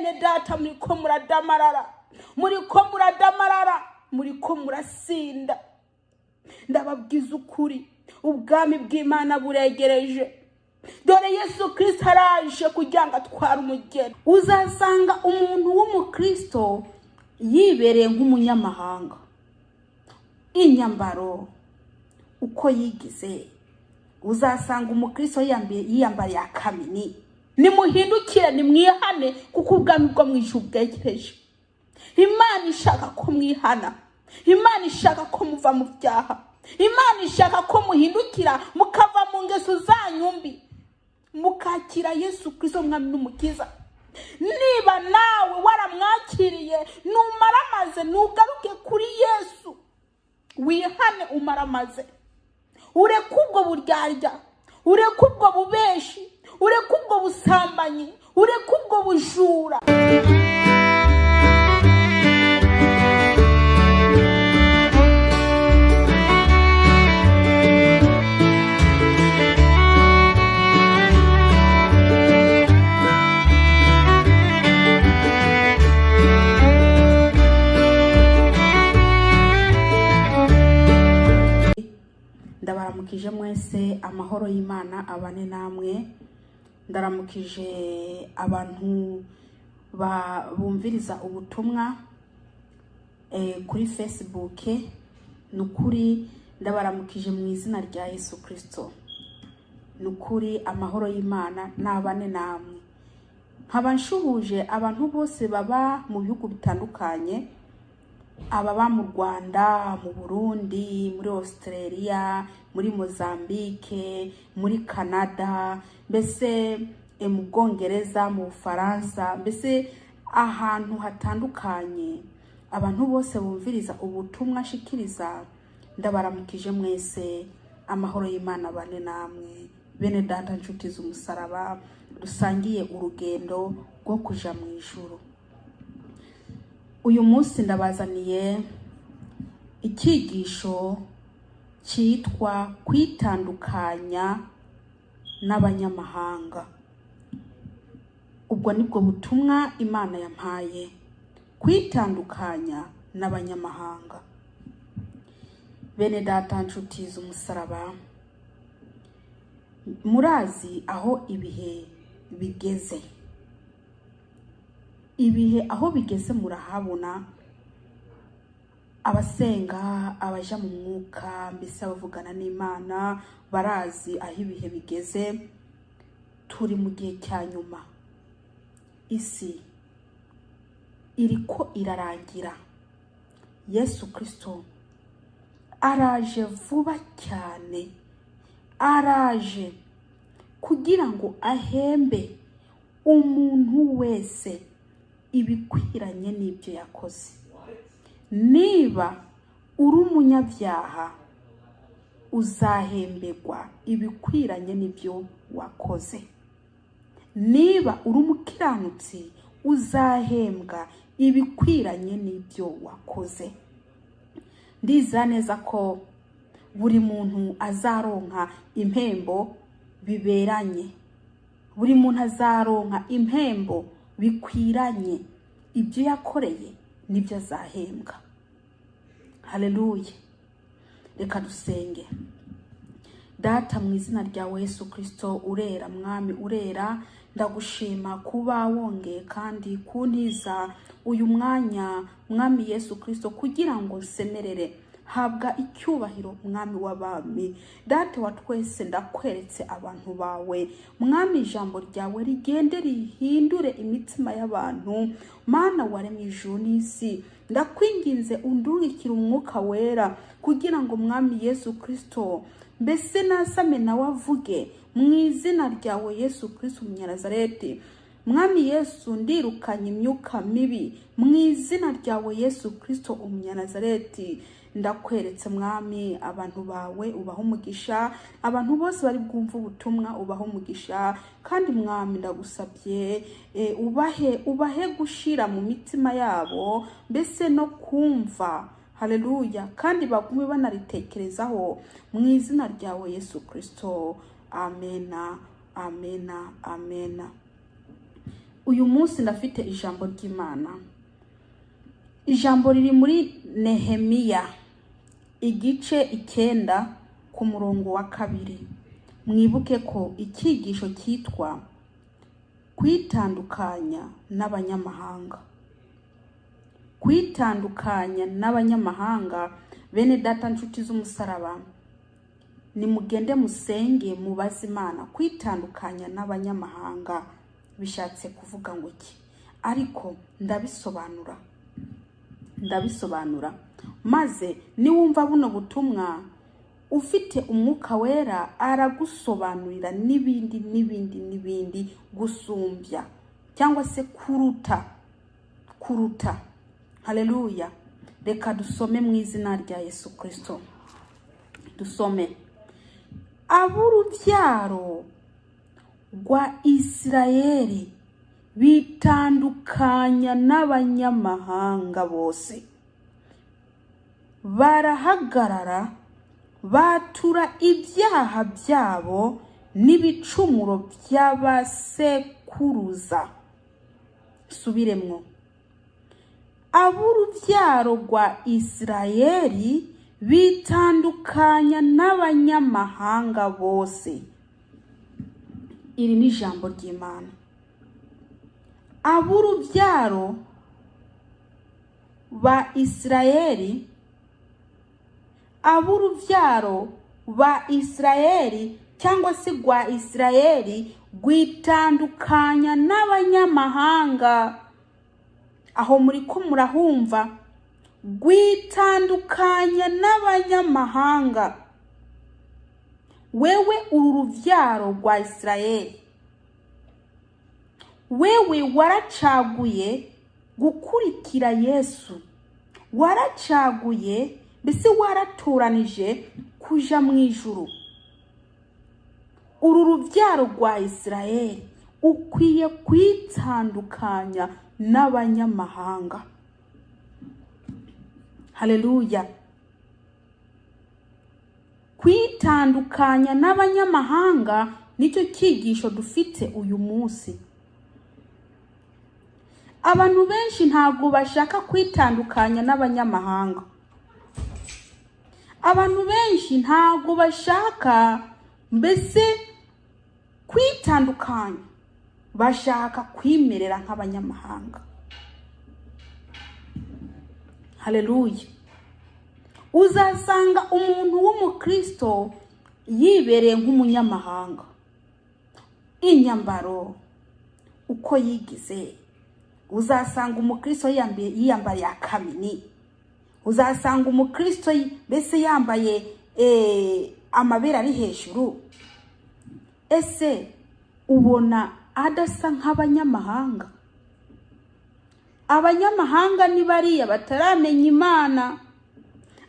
bene data muriko muradamarara, muriko muradamarara, muriko murasinda. Ndababwiza ukuri, ubwami bw'Imana buregereje. Dore Yesu Kristo araje kugira ngo atware umugeni. Uzasanga umuntu w'umukristo yibereye nk'umunyamahanga, inyambaro uko yigize. Uzasanga umukristo yiyambariye akamini. Nimuhindukire, nimwihane, kuko ubwami bwo mwijuru bwegereje. Imana ishaka ko mwihana, Imana ishaka ko muva mu byaha, Imana ishaka ko muhindukira mukava mu ngeso zanyu mbi, mukakira Yesu Kristo mwami n'umukiza. Niba nawe waramwakiriye, numaramaze, nugaruke kuri Yesu, wihane umaramaze, ureke ubwo buryarya, ureke ubwo bubeshi, ureke ubwo busambanyi, ureke ubwo bujura. Ndabaramukije mwese, amahoro y'Imana abane namwe. Ndaramukije abantu bumviriza ubutumwa kuri Facebook. Nukuri ndabaramukije mu izina rya Yesu Kristo. Nukuri amahoro y'Imana nabane namwe. Nkaba nshuhuje abantu bose baba mu bihugu bitandukanye, ababa mu Rwanda, mu Burundi, muri Australia, muri Mozambique, muri Canada, mbese mu Bwongereza, mu Bufaransa, mbese ahantu hatandukanye. Abantu bose bumviriza ubutumwa shikiriza, ndabaramukije mwese, amahoro y'Imana bane namwe. Bene data nshuti z'umusaraba, dusangiye urugendo rwo kuja mu ijuru. Uyu munsi ndabazaniye icyigisho cyitwa kwitandukanya n'abanyamahanga. Ubwo nibwo butumwa Imana yampaye, kwitandukanya n'abanyamahanga. Bene data nshuti z'umusaraba, murazi aho ibihe bigeze. Ibihe aho bigeze murahabona, abasenga, abaja mu mwuka, mbese abavugana n'Imana barazi aho ibihe bigeze. Turi mu gihe cya nyuma, isi iriko irarangira. Yesu Kristo araje vuba cyane, araje kugira ngo ahembe umuntu wese ibikwiranye n'ibyo yakoze. Niba uri umunyabyaha, uzahemberwa ibikwiranye n'ibyo wakoze. Niba uri umukiranutsi, uzahembwa ibikwiranye n'ibyo wakoze. Ndiza neza ko buri muntu azaronka impembo biberanye, buri muntu azaronka impembo bikwiranye. Ibyo yakoreye nibyo azahembwa. Haleluya. Reka dusenge. Data, mu izina rya Yesu Kristo, urera mwami, urera, ndagushima kuba wongeye kandi kuntiza uyu mwanya mwami Yesu Kristo, kugira ngo nsemerere. Habwa icyubahiro mwami w'abami. Data wa twese, ndakweretse abantu bawe mwami, ijambo ryawe rigende rihindure imitima y'abantu. Mana waremye ijuru n'isi, ndakwinginze undungikire umwuka wera, kugira ngo mwami Yesu Kristo mbese nasame nawe avuge mu izina ryawe Yesu Kristo Umunyanazareti. Mwami Yesu, ndirukanye imyuka mibi mu izina ryawe Yesu Kristo Umunyanazareti. Ndakweretse mwami abantu bawe, ubaho umugisha. Abantu bose bari bwumva ubutumwa, ubaho umugisha. Kandi mwami ndagusabye ubahe gushira mu mitima yabo, mbese no kumva. Haleluya. Kandi bagume banaritekerezaho mu izina ryawe Yesu Kristo. Amena, amena, amena. uyu munsi ndafite ijambo ry'Imana. Ijambo riri muri Nehemiya igice 9 ku murongo wa 2. Mwibuke ko icyigisho cyitwa kwitandukanya n'abanyamahanga. Kwitandukanya n'abanyamahanga. Bene data nshuti z'umusaraba, nimugende musenge mubaze Imana. Kwitandukanya n'abanyamahanga bishatse kuvuga ngo iki? Ariko ndabisobanura maze niwumva buno butumwa ufite umwuka wera aragusobanurira n'ibindi gusumbya cyangwa se kuruta. Haleluya. Reka dusome mu izina rya Yesu Kristo. Dusome. Ab'urubyaro rwa Isirayeli bitandukanya n'abanyamahanga bose. Barahagarara batura ibyaha byabo n'ibicumuro by'abasekuruza. Subiremwo. Ab'urubyaro rwa Isirayeli bitandukanya n'abanyamahanga bose. Iri ni ijambo ry'Imana. Ab'urubyaro ba Isirayeli, ab'urubyaro ba Isirayeli cyangwa se rwa Isirayeli gwitandukanya n'abanyamahanga. Aho muri ko murahumva, gwitandukanya n'abanyamahanga. Wewe urubyaro rwa Isirayeli, wewe waracaguye gukurikira Yesu, waracaguye mbese waraturanije kuja mu ijuru. Uru rubyaro rwa Isirayeli ukwiye kwitandukanya n'abanyamahanga. Haleluya. Kwitandukanya n'abanyamahanga nicyo cyigisho dufite uyu munsi. Abantu benshi ntabwo bashaka kwitandukanya n'abanyamahanga. Abantu benshi ntabwo bashaka mbese kwitandukanya, bashaka kwimerera nk'abanyamahanga. Haleluya. Uzasanga umuntu w'umukristo yibereye nk'umunyamahanga. Inyambaro uko yigize, uzasanga umukristo yiyambariye akamini. Uzasanga umukristo mbese yambaye amabere ari hejuru. Ese ubona adasa nk'abanyamahanga? Abanyamahanga ni bariya bataramenya Imana.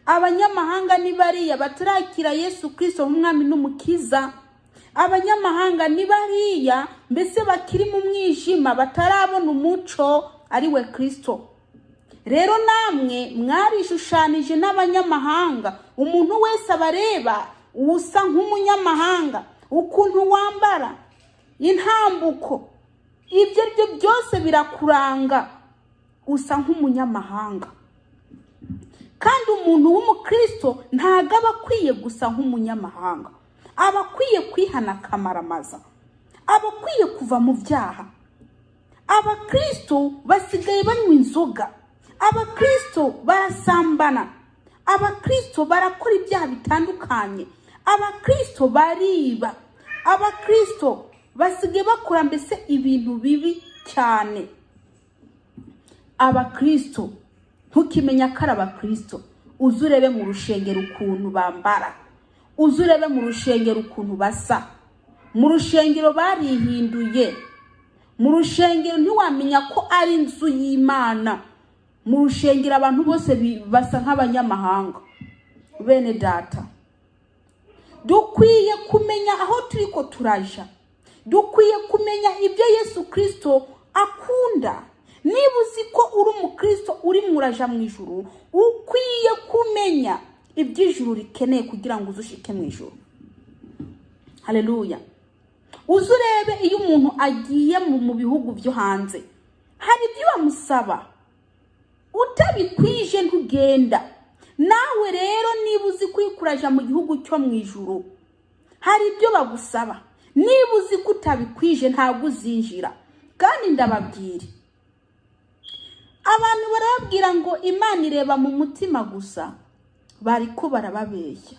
Abanyamahanga ni bariya batarakira Yesu Kristo nk'umwami n'umukiza. Abanyamahanga ni bariya mbese bakiri mu mwijima batarabona umuco ari we Kristo. Rero namwe mwarishushanije n'abanyamahanga. Umuntu wese abareba usa nk'umunyamahanga, ukuntu wambara, intambuko, ibyo byose birakuranga, usa nk'umunyamahanga. Kandi umuntu w'umukristo ntago aba akwiye gusa nk'umunyamahanga. Aba akwiye kwihana akamaramaza, aba akwiye kuva mu byaha. Abakristo basigaye banywa inzoga, abakristo barasambana, abakristo barakora ibyaha bitandukanye, abakristo bariba, abakristo basigaye bakora mbese ibintu bibi cyane. Abakristo ntukimenya ko ari abakristo, uzurebe mu rushengero ukuntu bambara, uzurebe mu rushengero ukuntu basa. Mu rushengero barihinduye, mu rushengero ntiwamenya ko ari inzu y'Imana. Mu rushengero abantu bose basa nk'abanyamahanga. Bene data, dukwiye kumenya aho turiko turaja. Dukwiye kumenya ibyo Yesu Kristo akunda. Niba uzi ko uri umukristo uri muraja mu ijuru, ukwiye kumenya iby'ijuru rikeneye kugira ngo uzushike mu ijuru. Haleluya. uzurebe iyo umuntu agiye mu bihugu byo hanze hari ibyo bamusaba utabikwije ntugenda. Nawe rero niba uzi kwikuraja mu gihugu cyo mu ijuru hari ibyo bagusaba, niba uzi ko utabikwije ntabwo uzinjira. Kandi ndababwira, abantu barabwira ngo Imana ireba mu mutima gusa, bariko barababeshya.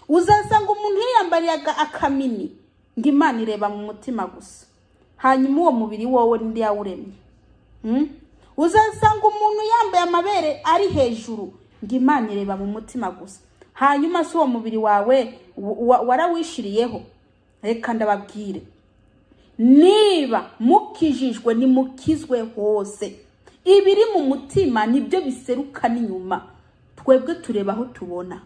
Uzasanga umuntu yiyambariye akamini ngo Imana ireba mu mutima gusa, hanyuma uwo mubiri wowe ndi yawuremye. Uzasanga umuntu yambaye amabere ari hejuru ngo Imana ireba mu mutima gusa, hanyuma si uwo mubiri wawe warawishiriyeho. Reka ndababwire, niba mukijijwe ni mukizwe hose. Ibiri mu mutima nibyo biseruka n'inyuma. Twebwe tureba aho tubona.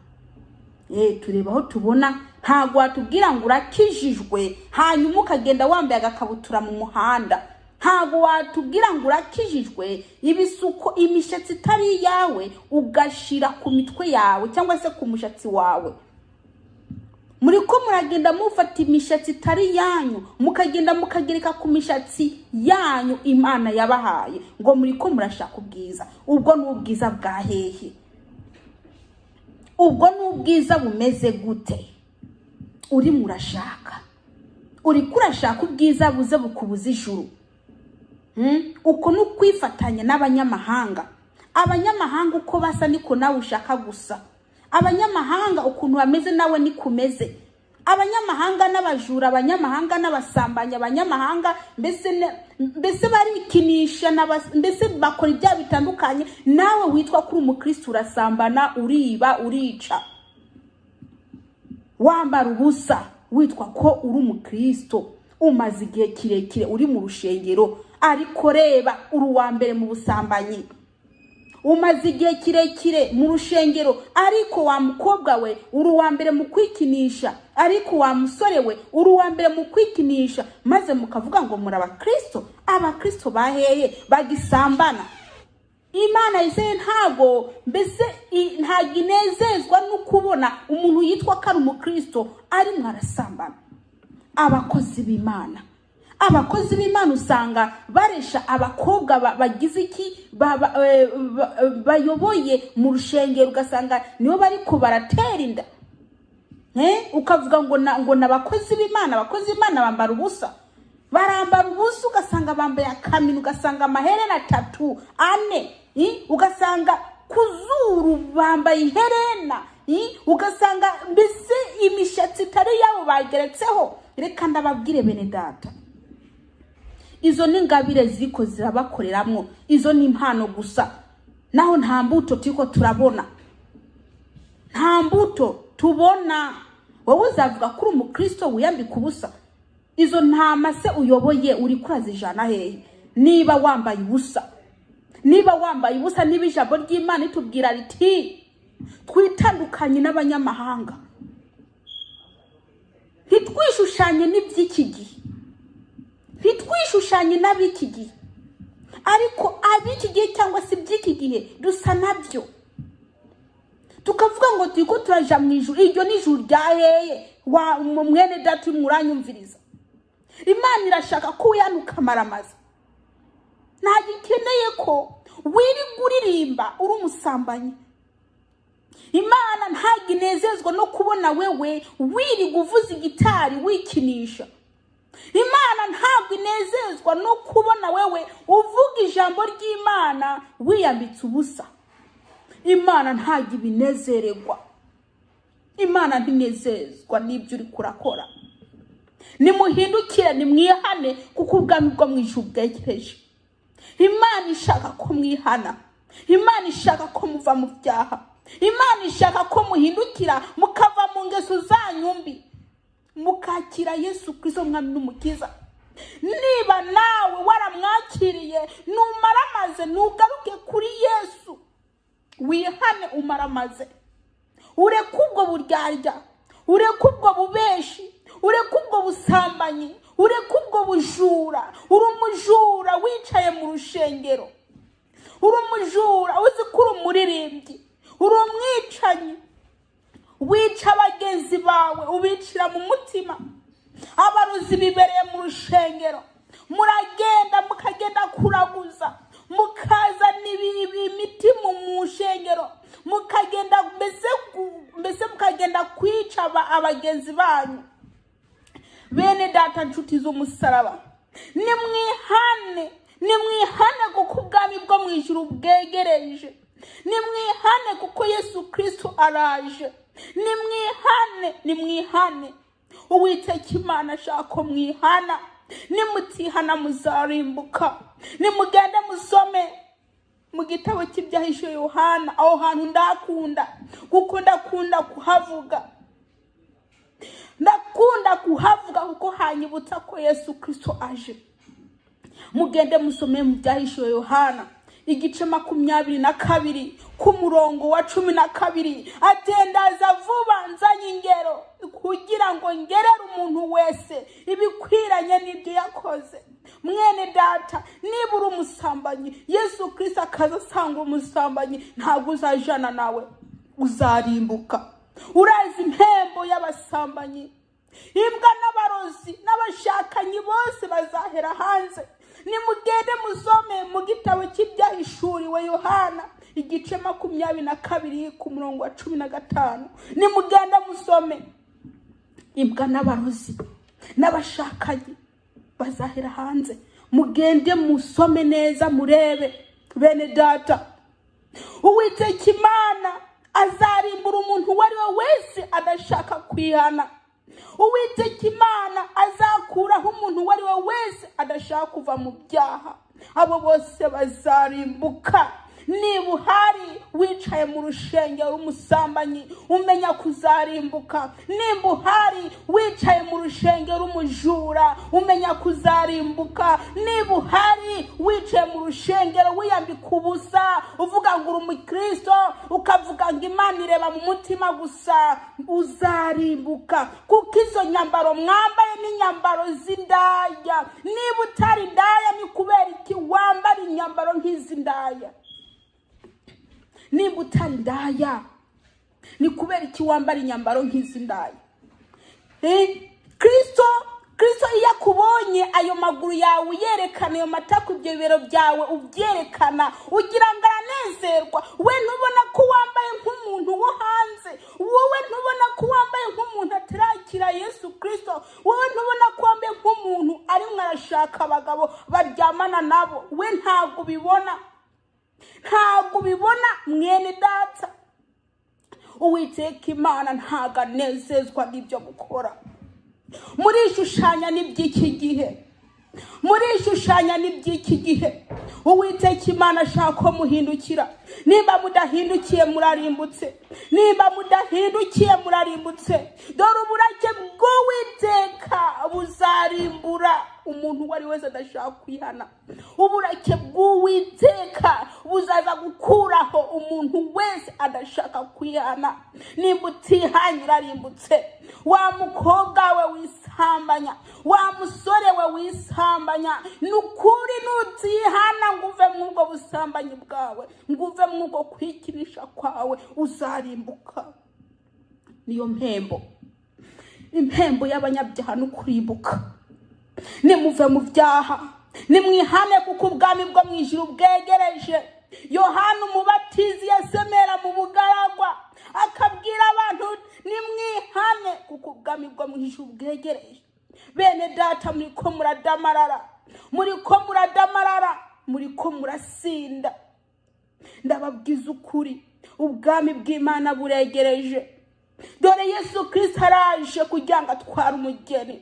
Tureba aho tubona. Ntago watubwira ngo urakijijwe hanyuma ukagenda wambaye agakabutura mu muhanda. Ntago watubwira ngo urakijijwe ibisuko imishatsi itari yawe ugashira ku mitwe yawe cyangwa se ku mushatsi wawe. Muri ko muragenda mufata imishatsi itari yanyu mukagenda mukagereka ku mishatsi yanyu Imana yabahaye ngo muri ko murashaka ubwiza. Ubwo n'ubwiza bwa hehe? Ubwo n'ubwiza bumeze gute? Uri murashaka, uri kurashaka ubwiza buze bukubuza ijuru. Uko n'ukwifatanya n'abanyamahanga. Abanyamahanga uko basa niko nawe ushaka gusa. Abanyamahanga ukuntu bameze nawe nikumeze. Abanyamahanga n'abajura, abanyamahanga n'abasambanya, abanyamahanga mbese barikinisha mbese bakora ibya bitandukanye. Nawe witwa kuri umukristo urasambana, uriba, urica, wambara ubusa witwa ko uri umukristo. Umaze igihe kirekire uri mu rushengero ariko reba uri uwa mbere mu busambanyi. Umaze igihe kirekire mu rushengero ariko wa mukobwa we uri uwa mbere mu kwikinisha, ariko wa musore we uri uwa mbere mu kwikinisha, maze mukavuga ngo muri abakristo. Abakristo baheye bagisambana. Imana yise ntago mbese ntago inezezwa no kubona umuntu yitwa ko ari umukristo ari mwarasambana. Abakozi b'Imana, abakozi b'Imana usanga baresha abakobwa bagize iki bayoboye mu rushengero, ugasanga nibo bari ko baratera inda. Ukavuga ngo nabakozi b'Imana. Abakozi b'Imana bambara ubusa, barambara ubusa, ugasanga bambaye akamini, ugasanga amaherena 3 4, ugasanga kuzuru bambaye iherena, ugasanga mbese imishatsi itari yabo bageretseho. Reka ndababwire bene data, izo ni ngabire ziko zirabakoreramwo, izo ni impano gusa. Naho nta mbuto tiko turabona, nta mbuto tubona. Wowe uzavuga kuri umukristo wiyambika ubusa? Izo ntama se uyoboye uri kurazijana hehe? Niba wambaye ubusa, niba wambaye ubusa, niba ijambo ry'Imana itubwira riti twitandukanye n'abanyamahanga, ntitwishushanye n'iby'iki gihe, ntitwishushanye n'ab'iki gihe, ariko ab'iki gihe cyangwa se iby'iki gihe dusa nabyo. Tukavuga ngo turiko turaja mu ijuru. Iryo ni ijuru rya heye wa mwene data muranyumviriza? Imana irashaka ko uyanuka maramaza. Ntagikeneye ko wiriguririmba uri umusambanyi. Imana ntaginezezwa no kubona wewe wiri guvuza igitari wikinisha. Imana ntabwo inezezwa no kubona wewe uvuga ijambo ry'Imana wiyambitse ubusa. Imana ntabwo ibinezererwa. Imana ntinezezwa n'ibyo uri kurakora. Nimuhindukire, nimwihane, kuko ubwami bwo mu ijuru bwegereje. Imana ishaka ko mwihana. Imana ishaka ko muva mu byaha. Imana ishaka ko muhindukira mukava mu ngeso zanyu mbi, mukakira Yesu Kristo mwami n'umukiza. Niba nawe waramwakiriye, numaramaze nugaruke kuri Yesu, wihane umaramaze. Ureke ubwo buryarya, ureke ubwo bubeshi, ureke ubwo busambanyi, ureke ubwo bujura. Uri umujura wicaye mu rushengero, uri umujura uzi ko uri umuririmbyi, uri umwicanyi, wica abagenzi bawe ubicira mu mutima. abarozi bibereye mu rushengero, muragenda mukagenda kuraguza, mukazana imiti mu rushengero, mukagenda mbese mukagenda kwica abagenzi banyu. Bene data nshuti z'umusaraba, nimwihane kuko ubwami bwo mu ijuru bwegereje. Nimwihane kuko Yesu Kristo araje. Nimwihane. Uwiteka Imana ashaka ko mwihana. Nimutihana muzarimbuka. Nimugende musome mu gitabo cy'ibyahishuwe Yohana, aho hantu ndakunda kuko ndakunda kuhavuga. Ndakunda kuhavuga kuko hanyibutsa ko Yesu Kristo aje. Mugende musome mu byahishuwe Yohana igice 22 ku murongo wa 12. Atendaza vuba nzanye ingero kugira ngo ngerere umuntu wese ibikwiranye n'ibyo yakoze. Mwene data, niba uri umusambanyi, Yesu Kristo akazasanga umusambanyi, ntabwo uzajana nawe, uzarimbuka. Urazi impembo y'abasambanyi, imbwa n'abarozi n'abashakanyi bose bazahera hanze. Nimugende musome mu gitabo cy'ibyahishuwe Yohana igice 22 ku murongo wa 15. Nimugende musome, imbwa n'abarozi n'abashakanyi bazahera hanze. Mugende musome neza murebe. Bene data, Uwiteka Imana azarimbura umuntu uwo ari we wese adashaka kwihana. Uwiteka Imana azakuraho umuntu uwo ari we wese adashaka kuva mu byaha. Abo bose bazarimbuka. Niba uhari wicaye mu rushengero umusambanyi, umenya kuzarimbuka. Niba uhari wicaye mu rushengero umujura, umenya kuzarimbuka. Niba uhari wicaye mu rushengero wiyambika ubusa, uvuga ngo uri umukristo, ukavuga ngo Imana ireba mu mutima gusa, uzarimbuka. Kuko izo nyambaro mwambaye n'inyambaro z'indaya. Niba utari indaya, ni kubera iki wambara inyambaro nk'izindaya? Niba utari indaya, ni kubera iki wambara inyambaro nk'izindaya? Kristo iyo akubonye ayo maguru yawe yerekana, ayo matako, ibyo bibero byawe ubyerekana, ugira ngo aranezerwa. We ntubona ko wambaye nk'umuntu wo hanze. Wowe ntubona ko wambaye nk'umuntu atarakira Yesu Kristo. Wowe ntubona ko wambaye nk'umuntu arimo arashaka abagabo baryamana nabo. We ntabwo ubibona. Ntabwo ubibona mwene data. Uwiteka Imana ntabwo anezezwa n'ibyo mukora. Murishushanya n'iby'iki gihe. Uwiteka Imana ashaka ko muhindukira. Niba mudahindukiye murarimbutse. Dore uburake bw'Uwiteka buzarimbura umuntu uwo ari wese adashaka kwihana. Uburake bw'Uwiteka buzaza gukuraho umuntu wese adashaka kwihana. Niba utihanye urarimbutse. Wa mukobwa we wisambanya, wa musore we wisambanya, nukuri nutihana ngo uve mu bwo busambanyi bwawe, ngo uve mu bwo kwikinisha kwawe, uzarimbuka. Niyo impembo y'abanyabyaha n'ukurimbuka. Nimuve mu byaha, nimwihane kuko ubwami bwo mu ijuru bwegereje. Yohana umubatizi yasemera mu bugaragwa akabwira abantu nimwihane kuko ubwami bwo mu ijuru bwegereje. Bene data, muriko murasinda. Ndababwiza ukuri, ubwami bw'Imana buregereje. Dore Yesu Kristo araje kugira ngo atware umugeni.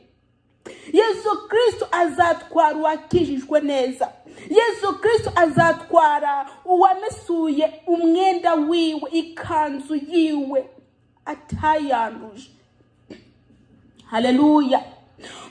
Yesu Kristo azatwara uwakijijwe neza. Yesu Kristo azatwara uwamesuye umwenda wiwe, ikanzu yiwe atayanduje. Haleluya.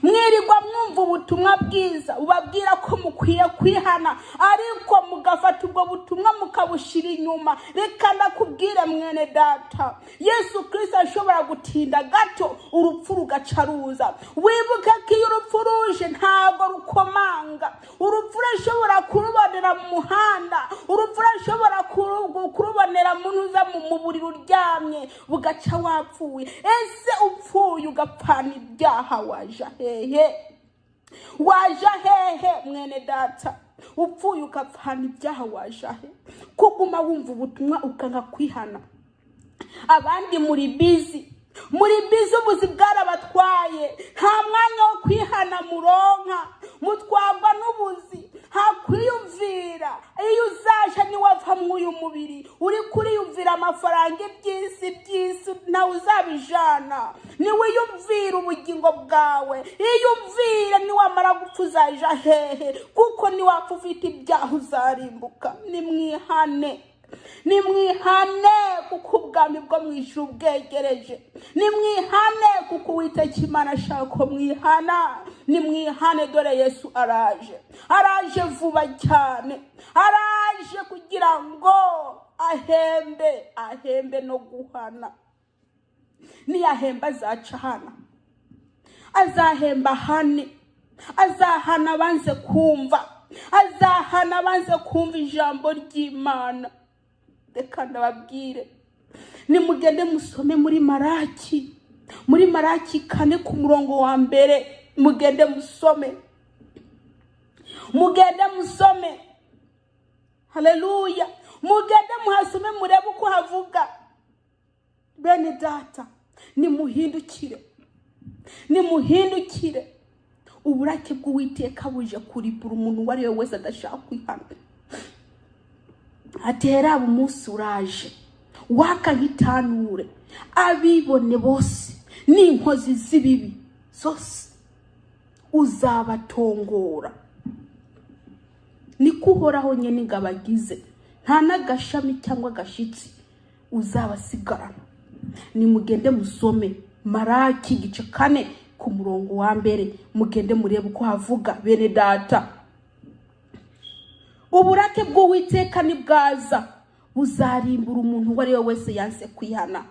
Mwirirwa mwumva ubutumwa bwiza ubabwira ko mukwiye kwihana, ariko mugafata ubwo butumwa mukabushira inyuma. Reka ndakubwire mwene data, Yesu Kristo ashobora gutinda gato urupfu rugaca ruza. Wibuke ko iyo urupfu ruje ntabwo rukomanga. Urupfu rashobora kurubonera mu muhanda, urupfu rashobora kurubonera bugera mu buriri uryamye bugaca wapfuye. Ese upfuye ugapfana ibyaha waja hehe? Waja hehe mwene data? Upfuye ugapfana ibyaha waja he? Kuguma wumva ubutumwa ukanga kwihana. Abandi muri bizi ubuzi bwarabatwaye, nta mwanya wo kwihana muronka, mutwagwa n'ubuzi, hakwiyumvira. Iyo uzaje niwava mw'uyu mubiri uri kuriyumvira amafaranga iby'isi nawe uzabijana. Niwiyumvira ubugingo bwawe, iyumvira niwamara gupfa uzaja hehe? Kuko niwapfa ufite ibyaha uzarimbuka. Nimwihane kuko ubwami bwo mwijuru bwegereje. Nimwihane kuko Uwiteka Imana ashaka ko mwihana. Nimwihane dore Yesu araje vuba cyane. Araje kugira ngo ahembe no guhana. Niyahemba azaca hana, azahemba hane, azahana banze kumva, azahana banze kumva ijambo ry'Imana. Reka ndababwire, nimugende musome muri Maraki 4 ku murongo wa mbere. Mugende musome. Haleluya. Mugende muhasome murebe uko havuga. Bene data, nimuhindukire. Uburake bw'Uwiteka buje kuribura umuntu wari we wese adashaka kwihana. Atera umunsi uraje waka nk'itanure, abibone bose n'inkozi z'ibibi zose uzabatongora. Niko Uhoraho nyene ngabagize, nta n'agashami cyangwa agashitsi uzabasigarana. Nimugende musome Maraki 4 ku murongo wa mbere. Mugende murebe uko havuga. Bene data, uburake bw'Uwiteka nibwaza buzarimbura umuntu wari we wese yanse kwihana.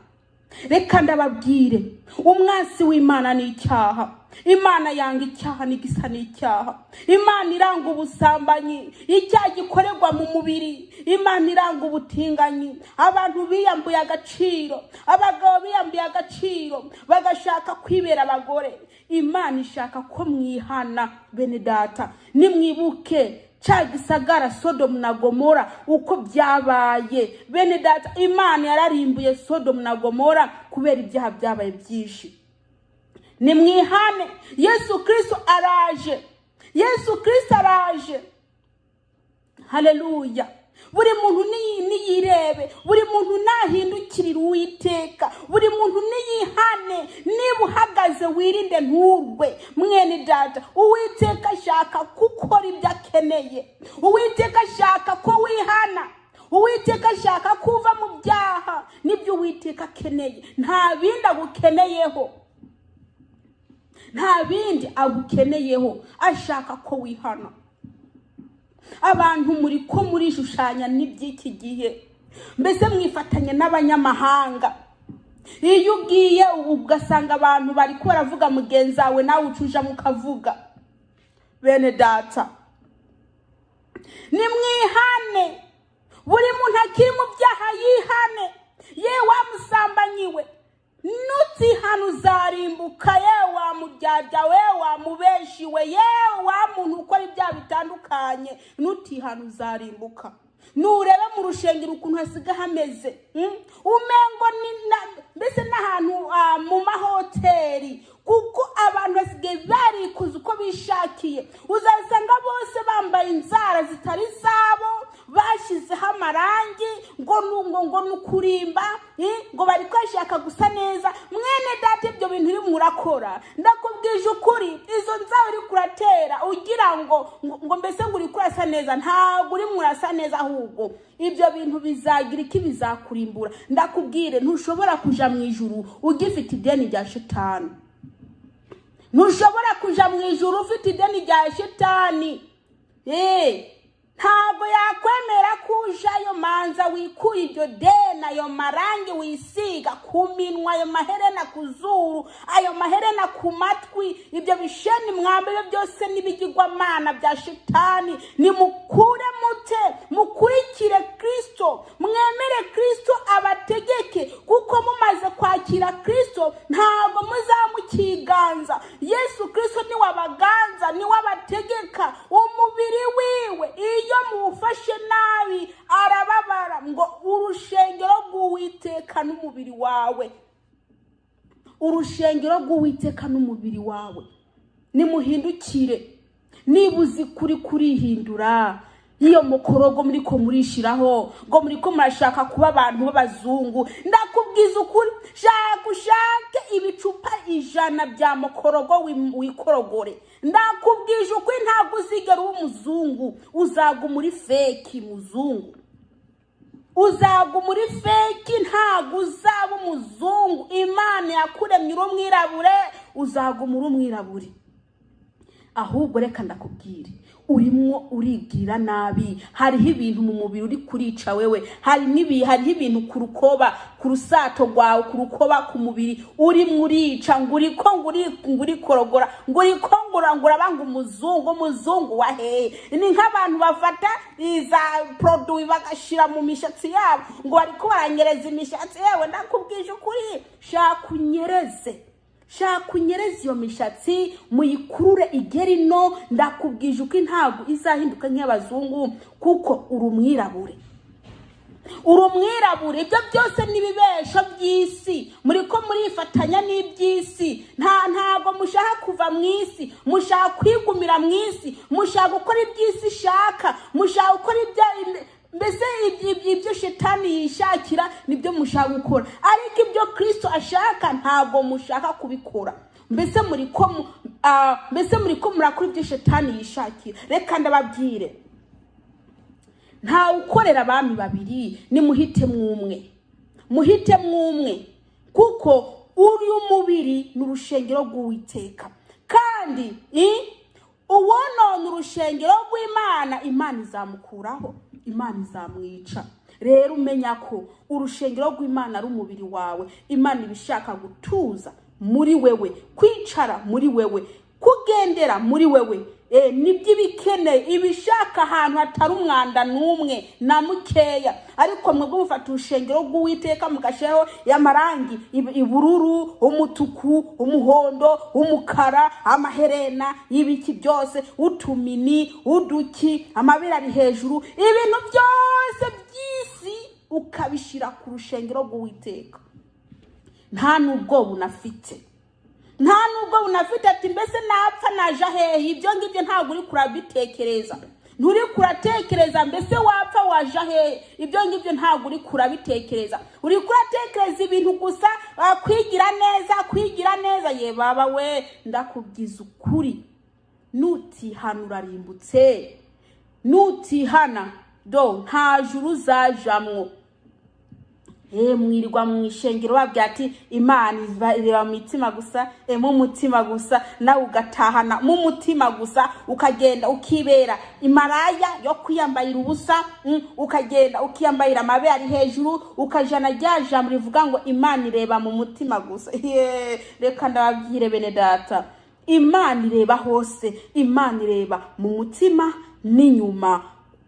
Reka ndababwire, umwansi w'Imana ni icyaha. Imana yanga icyaha n'igisa n'icyaha. Imana iranga ubusambanyi, icyaha gikorerwa mu mubiri. Imana iranga ubutinganyi. Abantu biyambuye agaciro, abagabo biyambuye agaciro bagashaka kwibera abagore. Imana ishaka ko mwihana. Bene data, nimwibuke cya gisagara Sodomu na Gomora uko byabaye. Bene data, Imana yararimbuye Sodomu na Gomora kubera ibyaha byabaye byinshi. Nimwihane. Yesu Kristo araje. Haleluya. Buri muntu niyirebe, buri muntu nahindukirira Uwiteka, buri muntu niyihane. Niba uhagaze wirinde nturwe. Mwene data, Uwiteka ashaka gukora ibyo akeneye. Uwiteka ashaka ko wihana. Uwiteka ashaka kuva mu byaha. Nibyo Uwiteka akeneye, nta bindi agukeneyeho. Ashaka ko wihana. Abantu muri ko muri shushanya n'iby'iki gihe, mbese mwifatanye n'abanyamahanga. Iyo ugiye ugasanga abantu bari ko baravuga mugenzi wawe nawe ucuja mukavuga. Bene data, nimwihane. Buri muntu akiri mu byaha yihane. Ye wamusambanyiwe, nutihana uzarimbuka. Ye wamuryarya, we wamubeshiwe, ye wa muntu ukora ibyaha bitandukanye, nutihana uzarimbuka. Nurebe mu rushengero ukuntu hasiga hameze, umengo mbese n'ahantu mu mahoteli, kuko abantu basigaye barikuza uko bishakiye. Uzasanga bose bambaye inzara zitari zabo, bashizeho amarangi ngo nukurimba, ngo bari kwashaka gusa neza. Mwene data, ibyo bintu uri murakora, ndakubwije ukuri, izo nzara uri kuratera ugira ngo mbese ngo uri kurasa neza, ntabwo uri murasa neza. Ahubwo ibyo bintu bizagira iki? Bizakurimbura. Ndakubwire, ntushobora kuja mu ijuru ugifite ideni rya shitani. Ntushobora kuja mu ijuru ufite ideni rya shitani. Ntabwo yakwemera kujayo. Manza wikuye iryo deni, ayo marangi wisiga ku minwa, ayo maherena ku zuru, ayo maherena ku matwi, ibyo bisheni mwambaye byose n'ibigirwamana bya shitani. Nimukure mute, mukurikire Kristo, mwemere Kristo abate nabi arababara ngo urushengero rw'Uwiteka n'umubiri wawe, urushengero rw'Uwiteka n'umubiri wawe. Nimuhindukire, nibuzi kuri kurihindura. Iyo mukorogo muriko murishiraho ngo muriko murashaka kuba abantu b'abazungu, ndakubwiza ukuri, ushake ibicupa 100 bya mukorogo wikorogore. Ndakubwije ukuri, ntabwo uzigera umuzungu, uzaga muri fake muzungu, uzaga muri fake, ntabwo uzaba umuzungu. Imana yakuremye urumwirabure, uzaga muri umwirabure. Ahubwo reka ndakubwire, urimo urigirira nabi. Hariho ibintu mu mubiri uri kurica wewe, hariho ibintu ku rukoba, ku rusato rwawe, ku rukoba, ku mubiri urimo urica, nguri korogora, nguri kongorangura banga umuzungu wa hehe. Ni nk'abantu bafata iza produit bagashira mu mishatsi yabo ngo bariko baranyereza imishatsi. Yewe ndakubwije ukuri, shaka unyereze iyo mishatsi, muyikurure igerino. Ndakubwije uko ntabwo izahinduka nk'abazungu, kuko urumwirabure. Ibyo byose nibibesho by'isi, muriko murifatanya n'iby'isi. Ntago mushaka kuva mu isi, mushaka kwigumira mu isi, mushaka gukora iby'isi ishaka, mushaka gukora mbese ibyo shetani yishakira nibyo mushaka gukora, ariko ibyo Kristo ashaka ntabwo mushaka kubikora. Mbese muriko murakora ibyo shetani yishakira. Reka ndababwire, nta ukorera abami babiri, nimuhite mwumwe, kuko uri umubiri n'urushengero rw'Uwiteka, kandi uwonona urushengero rw'Imana, Imana izamukuraho, Imana izamwica. Rero umenya ko urushengero rw'Imana ari umubiri wawe. Imana ibishaka gutuza muri wewe, kwicara muri wewe, kugendera muri wewe. Nibyo bikeneye, ibishaka ahantu hatari umwanda n'umwe na mukeya. Ariko mwebwe mufata urushengero rw'Uwiteka mugasheho y'amarangi, ibururu, umutuku, umuhondo, umukara, amaherena, ibiki byose, utumini, uduki, amabira ari hejuru, ibintu byose by'isi ukabishira ku rushengero rw'Uwiteka. Nta nubwo unafite ati mbese napfa naja hehe. Ibyo ngibyo ntabwo uri kurabitekereza, nturi kuratekereza mbese wapfa waja hehe. Ibyo ngibyo ntabwo uri kurabitekereza, uri kuratekereza ibintu gusa, kwigira neza. Ye baba we, ndakubwiza ukuri, nutihana urarimbutse, nutihana nta juru uzajamwo. Mwirirwa mu ishengero babwira ati Imana ireba mu mitima gusa, mu mutima gusa, nawe ugatahana mu mutima gusa, ukagenda ukibera imaraya yo kwiyambayira ubusa, ukagenda ukiyambayira amabere ari hejuru, ukajana rya jambo rivuga ngo Imana ireba mu mutima gusa. Reka ndababwire bene data, Imana ireba hose, Imana ireba mu mutima n'inyuma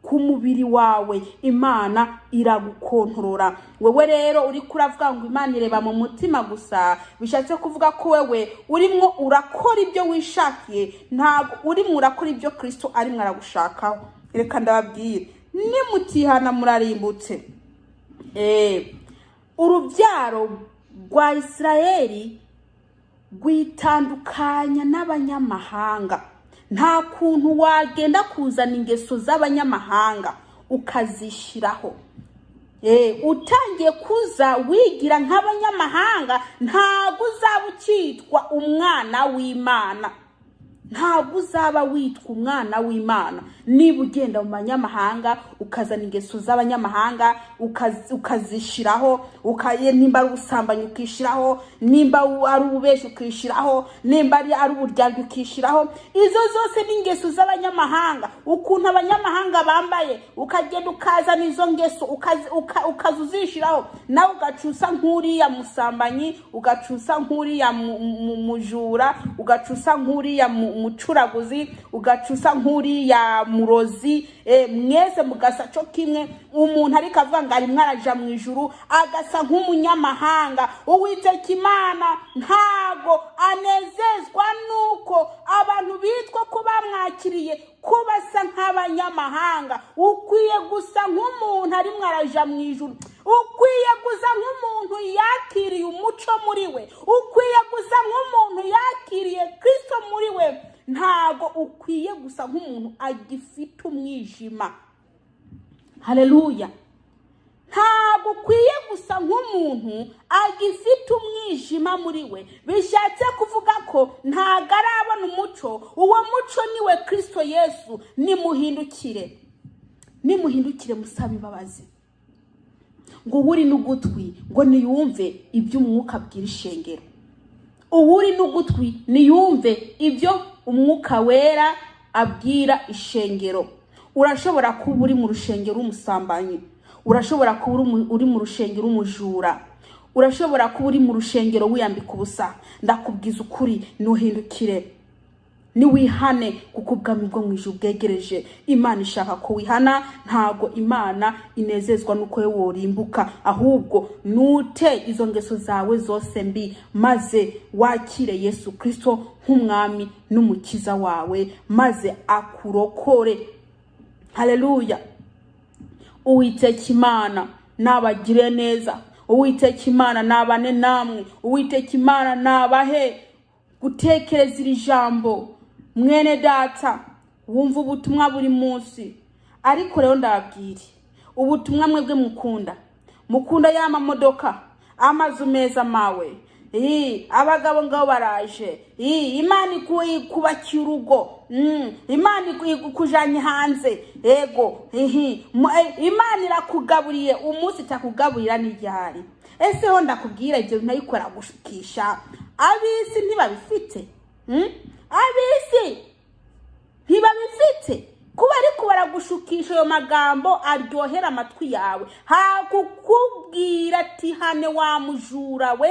ku mubiri wawe. Imana iragukontorora. Wewe rero uri kuravuga ngo Imana ireba mu mutima gusa, bishatse kuvuga ko wewe urimo urakora ibyo wishakiye, ntabwo urimo urakora ibyo Kristo arimo aragushakaho. Reka ndababwire, nimutihana murarimbutse. Urubyaro rwa Isirayeli rwitandukanya n'abanyamahanga. Nta kuntu wagenda kuzana ingeso z'abanyamahanga ukazishiraho. Utangiye kuza wigira nk'abanyamahanga, ntabwo uzaba ukitwa umwana w'Imana, ntabwo uzaba witwa umwana w'Imana. Niba ugenda mu banyamahanga ukazana ingeso z'abanyamahanga ukazishiraho, nimba ari ubusambanyi ukishiraho, nimba ari ububeshi ukishiraho, nimba ari uburyarya ukishiraho, izo zose ni ingeso z'abanyamahanga. Ukuntu abanyamahanga bambaye, ukagenda ukazana izo ngeso ukazuzishiraho, nawe ugacusa nk'uriya musambanyi, ugacusa nk'uriya mujura, ugacusa nk'uriya mucuraguzi, ugacusa nk'uriya murozi. Mwese mugasa cyo kimwe. Umuntu ariko avuga ngo ari mwaraja mu ijuru agasa nk'umunyamahanga. Uwiteka Imana ntago anezezwa nuko abantu bitwa ko bamwakiriye ko basa nk'abanyamahanga. Ukwiye gusa nk'umuntu umuntu ari mwaraja mu ijuru. Ukwiye gusa nk'umuntu yakiriye umuco muri we, ukwiye gusa nk'umuntu yakiriye Kristo muri we. Ntago ukwiye gusa nk'umuntu agifite umwijima. Haleluya. Ntago ukwiye gusa nk'umuntu agifite umwijima muri we. Bishatse kuvuga ko ntago arabona umuco. Uwo muco niwe Kristo Yesu. Nimuhindukire musabe imbabazi. Ngo uri n'ugutwi ngo niyumve ibyo umwuka abwira ishengero. Uri n'ugutwi niyumve ibyo umwuka wera abwira ishengero. Urashobora kuba uri mu rushengero umusambanyi, urashobora kuba uri mu rushengero umujura, urashobora kuba uri mu rushengero wiyambika ubusa. Ndakubwiza ukuri, nuhindukire niwihane kuko ubwami bwo mu ijuru bwegereje. Imana ishaka ko wihana. Ntago Imana inezezwa nuko we worimbuka, ahubwo nute izo ngeso zawe zose mbi maze wakire Yesu Kristo nk'umwami n'umukiza wawe maze akurokore. Haleluya. Uwiteka Imana nabagire neza, Uwiteka Imana nabane namwe, Uwiteka Imana nabahe gutekereza iri jambo. Mwene data, wumva ubutumwa buri munsi, ariko rero ndababwire ubutumwa mwebwe mukunda y'ama modoka, amazu meza mawe, abagabo ngabo baraje, Imana ikubakira urugo, Imana ikujanye hanze, ego, Imana irakugaburiye umunsi itakugaburira n'iryari. Ese ho ndakubwira ibyo ntayikora gushukisha abisi ntibabifite. Abisi ntibabifite kuba ariko baragushukisha ayo magambo aryohera amatwi yawe. Hakukubwira ati ihane wa mujura we,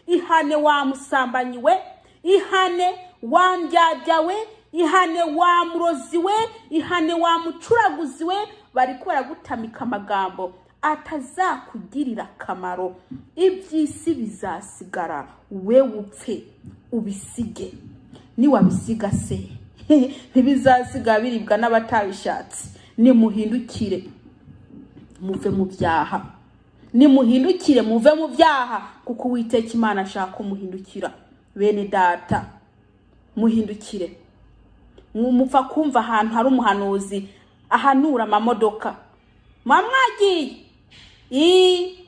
ihane wa musambanyi we, ihane wa mbyabya we, ihane wa murozi we, ihane wa mucuraguzi we. Bariko baragutamika amagambo atazakugirira akamaro. Iby'isi bizasigara, we upfe ubisige. Niwabisiga se ntibizasiga biribwa n'abatabishatse. Nimuhindukire muve mu byaha, nimuhindukire muve mu byaha kuko Uwiteka Imana ashaka umuhindukira. Bene data, muhindukire. Mupfa kumva ahantu hari umuhanuzi ahanura amamodoka, mwamwagiye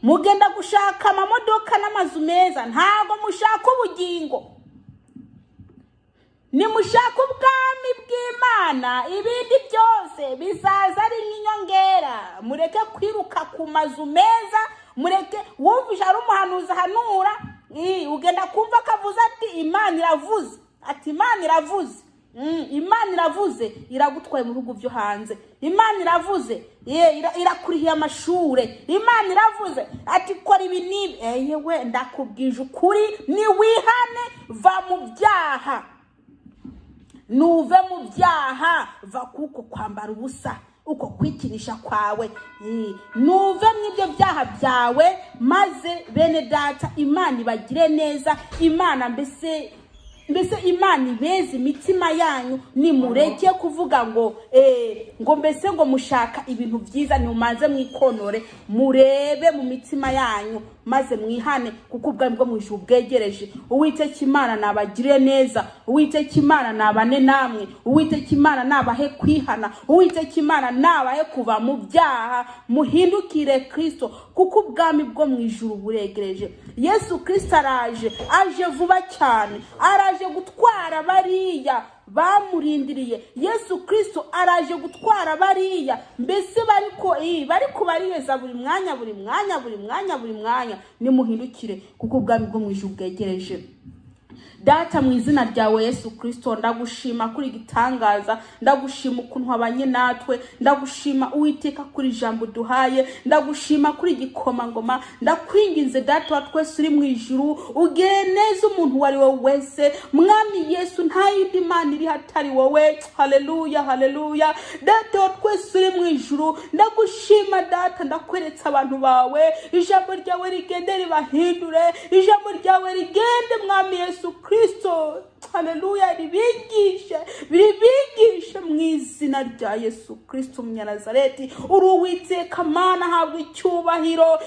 mugenda gushaka amamodoka n'amazu meza, ntago mushaka ubugingo. Nimushaka ubwami bw'Imana, ibindi byose bizaza ari nk'inyongera. Mureke kwiruka ku mazu meza, mureke wumvisha ari umuhanuzi ahanura, ugenda kumva akavuze ati Imana iravuze, ati Imana iravuze, Imana iravuze, iragutwaye mu bihugu byo hanze. Imana iravuze, irakurihiye amashure. Imana iravuze ati kora ibi nibi. Yewe ndakubwije ukuri, niwihane va mu byaha. Nuve mu byaha, va kuko kwambara ubusa, uko kwikinisha kwawe, nuve mw'ibyo byaha byawe maze bene data Imana ibagire neza. Imana mbese Imana ibeze imitima yanyu. Nimureke kuvuga ngo mbese ngo mushaka ibintu byiza, nimumanze mwikonore murebe mu mitima yanyu maze mwihane kuko ubwami bwo mu ijuru bwegereje. Uwiteka Imana nabagire neza, Uwiteka Imana nabane namwe, Uwiteka Imana nabahe kwihana, Uwiteka Imana nabahe kuva mu byaha. Muhindukire Kristo kuko ubwami bwo mu ijuru buregereje. Yesu Kristo aje vuba cyane, araje gutwara bariya bamurindiriye. Yesu Kristo araje gutwara bariya mbese bariko bariyeza buri mwanya. Nimuhindukire kuko ubwami bwo mu ijuru bwegereje. Data, mu izina ryawe Yesu Kristo, ndagushima kuri gitangaza, ndagushima ukuntu wabanye natwe, ndagushima Uwiteka kuri jambo duhaye, ndagushima kuri gikomangoma. Ndakwinginze Data wa twese uri mu ijuru, ugire neza umuntu wari we wese. Mwami Yesu, nta yindi Mana iri hatari wowe. Haleluya, haleluya. Data wa twese uri mu ijuru, ndagushima Data, ndakweretse abantu bawe. Ijambo ryawe rigende ribahindure, ijambo ryawe rigende Mwami Yesu Kristo. haleluya, ribigishe mu izina rya Yesu Kristo Umunyanazareti. Uri Uwiteka Mana, habwa icyubahiro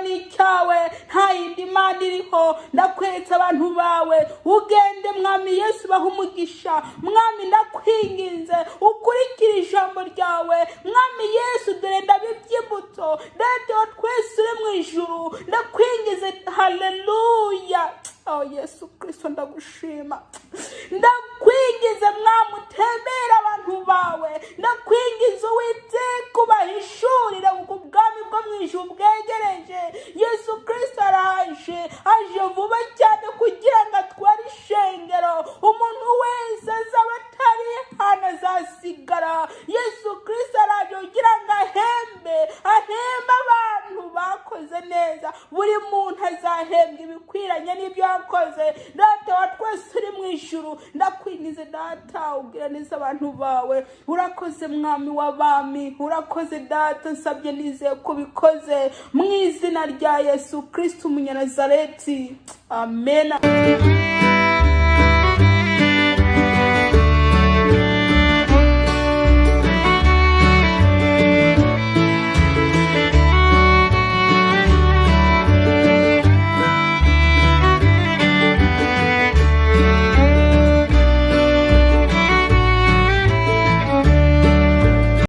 ni icyawe, nta yindi Mana iriho. Ndakwetse abantu bawe, ugende Mwami Yesu, baha umugisha. Mwami ndakwinginze ukurikire ijambo ryawe. Mwami Yesu, dore ndabibye imbuto. Data wa twese uri mu ijuru, ndakwingize, haleluya. Oh Yesu Kristo, ndagushima, ndakwingize Mwami, utembera abantu bawe. Ndakwingize Uwiteka, ubahishurire kuko ubwami bwo mu ijuru bwegereje. Yesu Kristo aje vuba cyane kugira ngo atware ishengero. Umuntu wese azaba atari hano azasigara. Yesu Kristo araje kugira ngo ahembe abantu bakoze neza. Buri muntu azahembwa ibikwiranye n'ibyo yakoze. Data wa twese uri mu ijuru, ndakwingize Data, ubwira neza abantu bawe. Urakoze Mwami w'abami, urakoze Data, nsabye nizeye ko bikoze mu izina rya Yesu Kristo Umunyanazareti, amen.